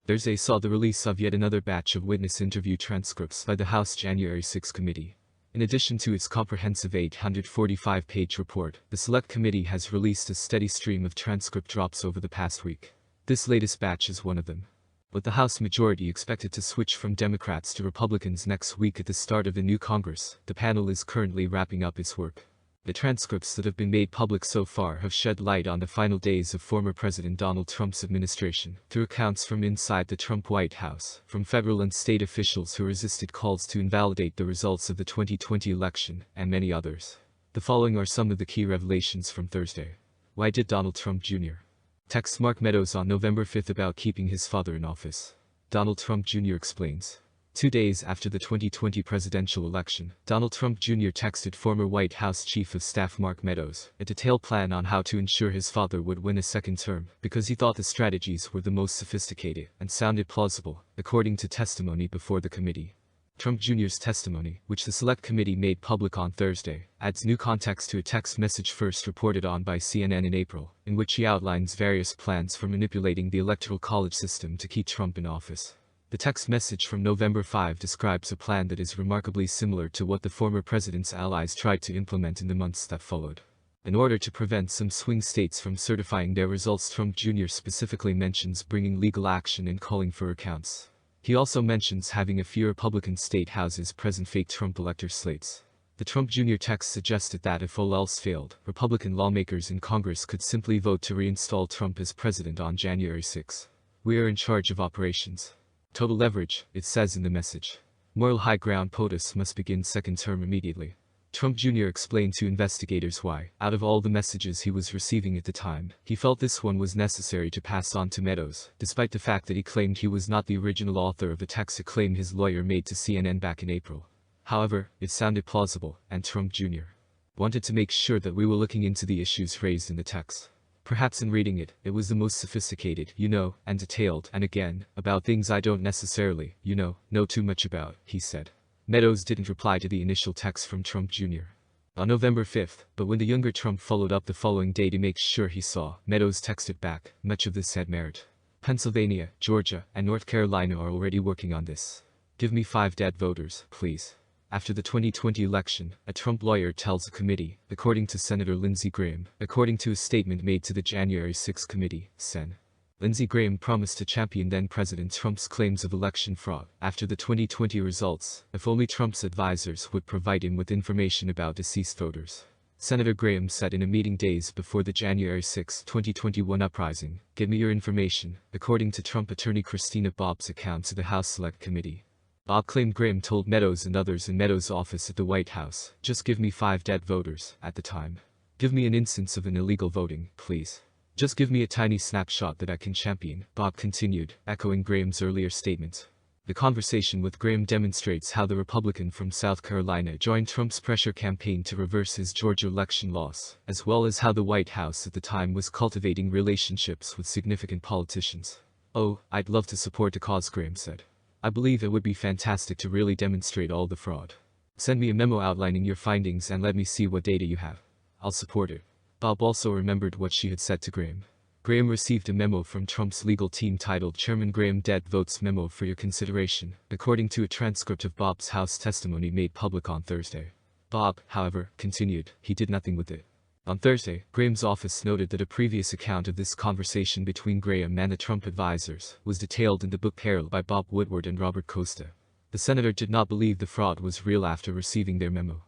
Thursday saw the release of yet another batch of witness interview transcripts by the House January 6 committee. In addition to its comprehensive 845-page report, the Select Committee has released a steady stream of transcript drops over the past week. This latest batch is one of them. With the House majority expected to switch from Democrats to Republicans next week at the start of the new Congress, the panel is currently wrapping up its work. The transcripts that have been made public so far have shed light on the final days of former President Donald Trump's administration, through accounts from inside the Trump White House, from federal and state officials who resisted calls to invalidate the results of the 2020 election, and many others. The following are some of the key revelations from Thursday. Why did Donald Trump Jr. text Mark Meadows on November 5 about keeping his father in office? Donald Trump Jr. explains. 2 days after the 2020 presidential election, Donald Trump Jr. texted former White House Chief of Staff Mark Meadows a detailed plan on how to ensure his father would win a second term, because he thought the strategies were the most sophisticated and sounded plausible, according to testimony before the committee. Trump Jr.'s testimony, which the Select Committee made public on Thursday, adds new context to a text message first reported on by CNN in April, in which he outlines various plans for manipulating the Electoral College system to keep Trump in office. The text message from November 5 describes a plan that is remarkably similar to what the former president's allies tried to implement in the months that followed. In order to prevent some swing states from certifying their results, Trump Jr. specifically mentions bringing legal action and calling for recounts. He also mentions having a few Republican state houses present fake Trump elector slates. The Trump Jr. text suggested that if all else failed, Republican lawmakers in Congress could simply vote to reinstall Trump as president on January 6. "We are in charge of operations. Total leverage," it says in the message. "Moral high ground POTUS must begin second term immediately." Trump Jr. explained to investigators why, out of all the messages he was receiving at the time, he felt this one was necessary to pass on to Meadows, despite the fact that he claimed he was not the original author of a text, a claim his lawyer made to CNN back in April. However, it sounded plausible, and Trump Jr. wanted to make sure that we were looking into the issues raised in the text. Perhaps in reading it, it was the most sophisticated, and detailed, and again, about things I don't necessarily, know too much about, he said. Meadows didn't reply to the initial text from Trump Jr. on November 5, but when the younger Trump followed up the following day to make sure he saw, Meadows texted back, "Much of this had merit. Pennsylvania, Georgia, and North Carolina are already working on this. Give me 5 dead voters, please." After the 2020 election, a Trump lawyer tells the committee, according to Senator Lindsey Graham, according to a statement made to the January 6 committee, Sen. Lindsey Graham promised to champion then-President Trump's claims of election fraud after the 2020 results, if only Trump's advisors would provide him with information about deceased voters. Senator Graham said in a meeting days before the January 6, 2021 uprising, "Give me your information," according to Trump attorney Christina Bob's account to the House Select Committee. Bob claimed Graham told Meadows and others in Meadows' office at the White House, "Just give me 5 dead voters," at the time. "Give me an instance of an illegal voting, please. Just give me a tiny snapshot that I can champion," Bob continued, echoing Graham's earlier statement. The conversation with Graham demonstrates how the Republican from South Carolina joined Trump's pressure campaign to reverse his Georgia election loss, as well as how the White House at the time was cultivating relationships with significant politicians. "Oh, I'd love to support the cause," Graham said. "I believe it would be fantastic to really demonstrate all the fraud. Send me a memo outlining your findings and let me see what data you have. I'll support it." Bob also remembered what she had said to Graham. Graham received a memo from Trump's legal team titled "Chairman Graham Dead Votes Memo for Your Consideration," according to a transcript of Bob's House testimony made public on Thursday. Bob, however, continued, he did nothing with it. On Thursday, Graham's office noted that a previous account of this conversation between Graham and the Trump advisors was detailed in the book Peril by Bob Woodward and Robert Costa. The senator did not believe the fraud was real after receiving their memo.